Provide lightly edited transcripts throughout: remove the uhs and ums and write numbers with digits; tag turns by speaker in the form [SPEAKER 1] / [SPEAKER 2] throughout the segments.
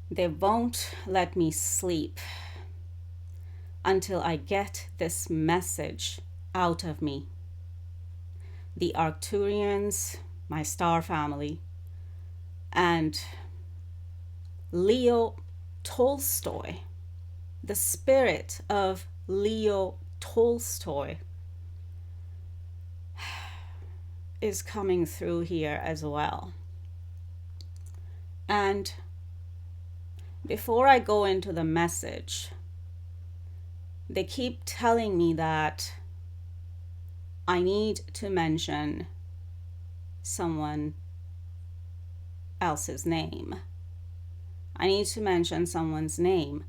[SPEAKER 1] They won't let me sleep until I get this message out of me. The Arcturians, my star family, and Leo Tolstoy, the spirit of Leo Tolstoy, is coming through here as well. And before I go into the message, they keep telling me that I need to mention someone else's name. I need to mention someone's name.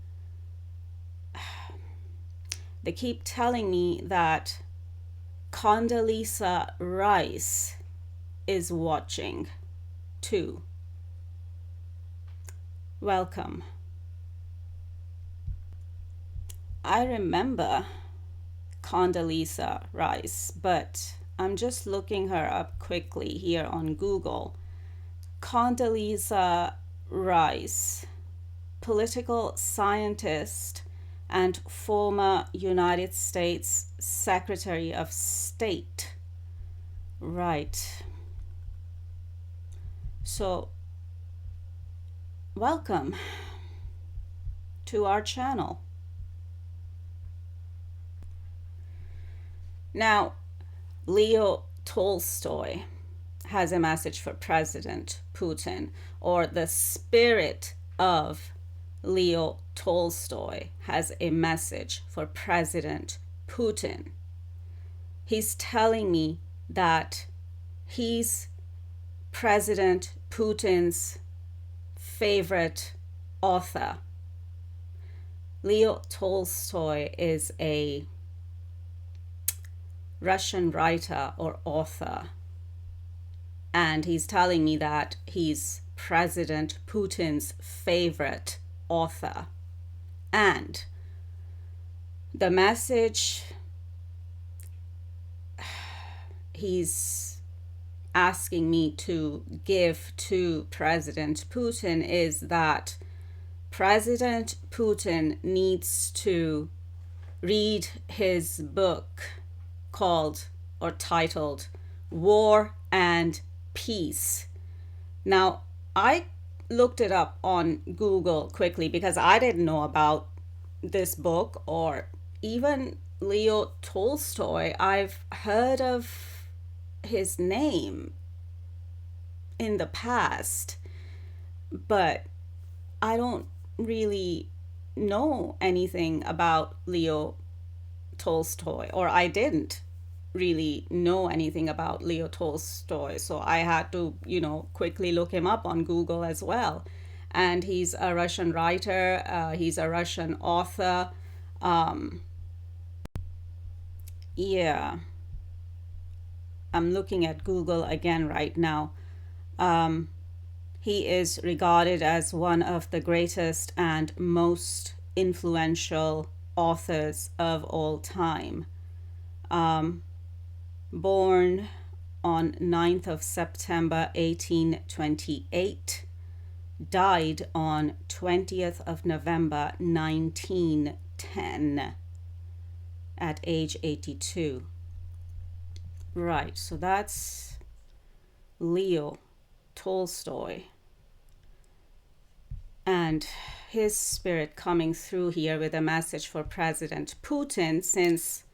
[SPEAKER 1] They keep telling me that Condoleezza Rice is watching too. Welcome. I remember Condoleezza Rice, but I'm just looking her up quickly here on Google. Condoleezza Rice, political scientist and former United States Secretary of State. Right. So, welcome to our channel. Now, Leo Tolstoy has a message for President Putin, or the spirit of Leo Tolstoy has a message for President Putin. He's telling me that he's President Putin's favorite author. Leo Tolstoy is a Russian writer or author, and he's telling me that he's President Putin's favorite author. And the message he's asking me to give to President Putin is that President Putin needs to read his book called or titled War and Peace. Now, I looked it up on Google quickly because I didn't know about this book or even Leo Tolstoy. I've heard of his name in the past, but I don't really know anything about Leo Tolstoy, or I didn't really know anything about Leo Tolstoy, so I had to, quickly look him up on Google as well. And he's a Russian writer, he's a Russian author. Yeah, I'm looking at Google again right now. He is regarded as one of the greatest and most influential authors of all time. Born on 9th of September 1828, died on 20th of November 1910 at age 82. Right, so that's Leo Tolstoy. And his spirit coming through here with a message for President Putin, since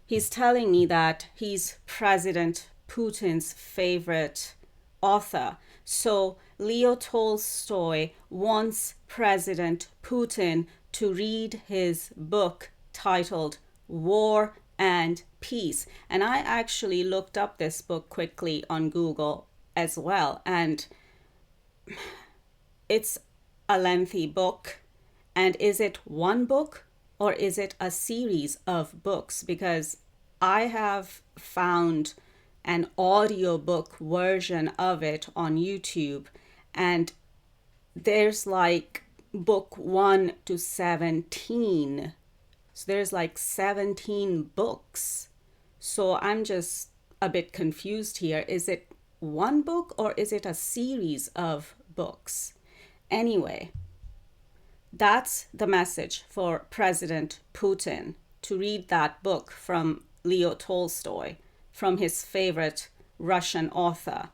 [SPEAKER 1] he's telling me that he's President Putin's favorite author. So Leo Tolstoy wants President Putin to read his book titled War and Peace. And I actually looked up this book quickly on Google as well. And it's a lengthy book. And is it one book or is it a series of books? Because I have found an audiobook version of it on YouTube, and there's like book 1 to 17. So there's like 17 books. So I'm just a bit confused here. Is it one book or is it a series of books? Anyway, That's the message for President Putin, to read that book from Leo Tolstoy, from his favorite Russian author,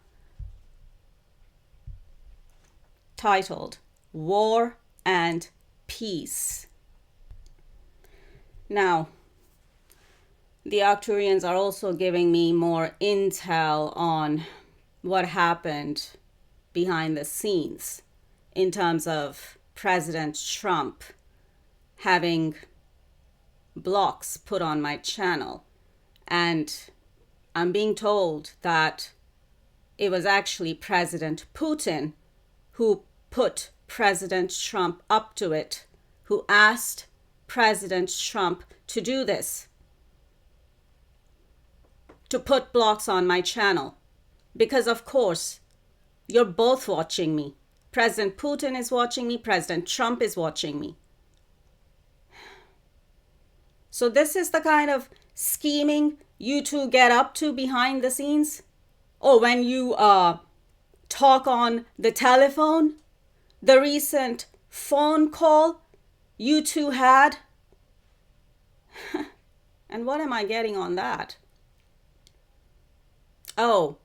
[SPEAKER 1] titled War and Peace. Now, the Arcturians are also giving me more intel on what happened behind the scenes in terms of President Trump having blocks put on my channel. And I'm being told that it was actually President Putin who put President Trump up to it, who asked President Trump to do this, to put blocks on my channel. Because of course, you're both watching me. President Putin is watching me. President Trump is watching me. So this is the kind of scheming you two get up to behind the scenes? Or when you talk on the telephone? The recent phone call you two had? And what am I getting on that? Oh,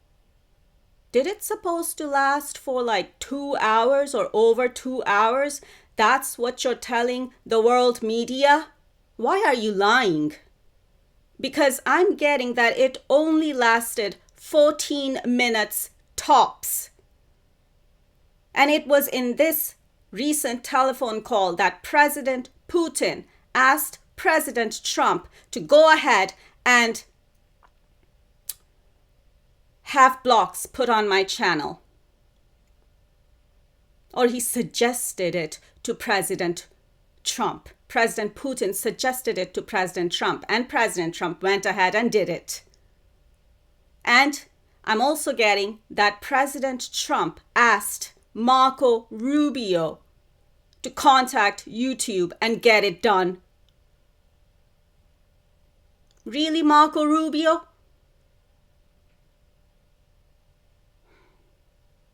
[SPEAKER 1] did it supposed to last for like 2 hours or over 2 hours? That's what you're telling the world media? Why are you lying? Because I'm getting that it only lasted 14 minutes tops. And it was in this recent telephone call that President Putin asked President Trump to go ahead and have blocks put on my channel. Or he suggested it to President Trump. President Putin suggested it to President Trump, and President Trump went ahead and did it. And I'm also getting that President Trump asked Marco Rubio to contact YouTube and get it done. Really, Marco Rubio?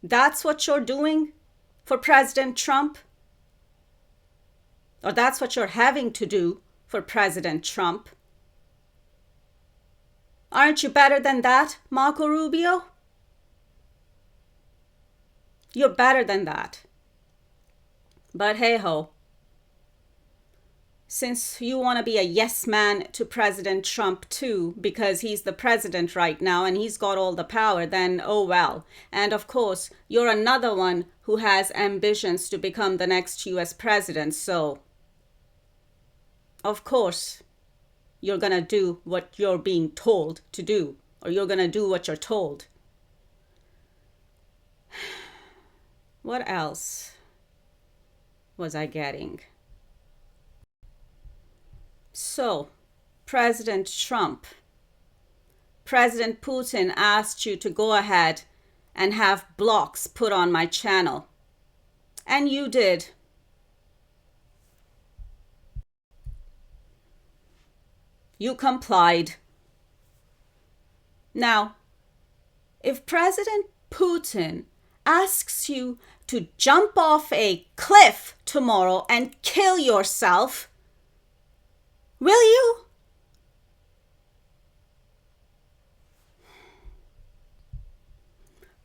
[SPEAKER 1] That's what you're doing for President Trump? Or that's what you're having to do for President Trump? Aren't you better than that, Marco Rubio? You're better than that. But hey ho, since you want to be a yes man to President Trump too, because he's the president right now and he's got all the power, then oh well. And of course, you're another one who has ambitions to become the next US president, so of course, you're gonna do what you're being told to do, or you're gonna do what you're told. What else was I getting? So, President Trump, President Putin asked you to go ahead and have blocks put on my channel. And you did. You complied. Now, if President Putin asks you to jump off a cliff tomorrow and kill yourself, will you?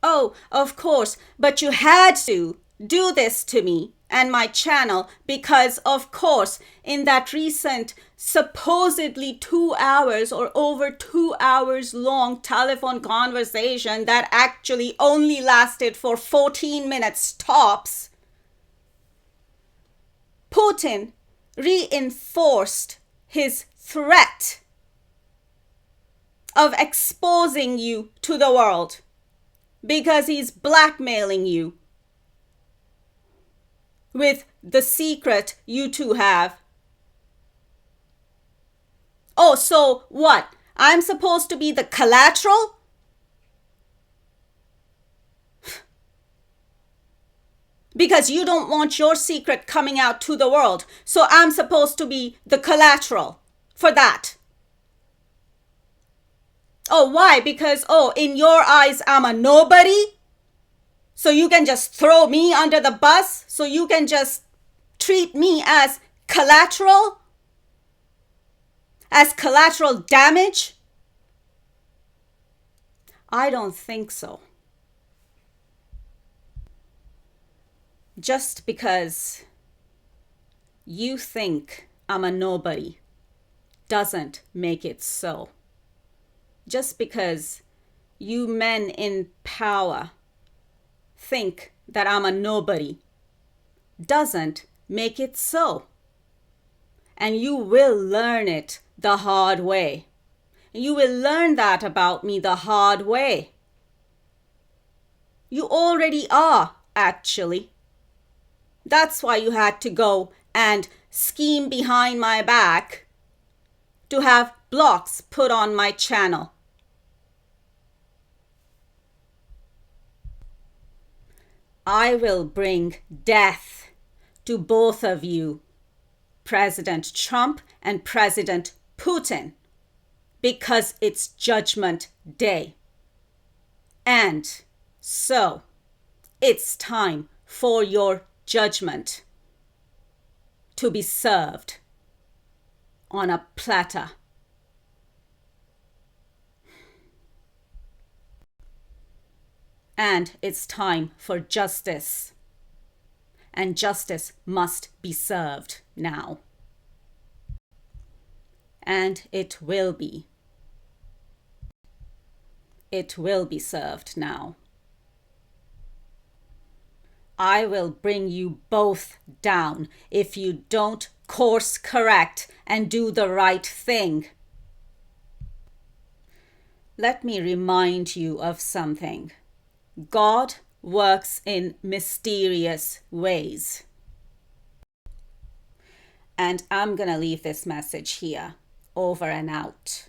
[SPEAKER 1] Oh, of course, but you had to do this to me and my channel because, of course, in that recent supposedly 2 hours or over 2 hours long telephone conversation that actually only lasted for 14 minutes tops, Putin reinforced his threat of exposing you to the world because he's blackmailing you with the secret you two have. Oh, so what? I'm supposed to be the collateral? Because you don't want your secret coming out to the world. So I'm supposed to be the collateral for that. Oh, why? Because, in your eyes, I'm a nobody? So you can just throw me under the bus? So you can just treat me as collateral? As collateral damage? I don't think so. Just because you think I'm a nobody doesn't make it so. Just because you men in power think that I'm a nobody doesn't make it so. And you will learn it the hard way. You will learn that about me the hard way. You already are, actually. That's why you had to go and scheme behind my back to have blocks put on my channel. I will bring death to both of you, President Trump and President Putin, because it's Judgment Day. And so it's time for your judgment to be served on a platter. And it's time for justice. And justice must be served now. And it will be. It will be served now. I will bring you both down if you don't course correct and do the right thing. Let me remind you of something. God works in mysterious ways. And I'm going to leave this message here. Over and out.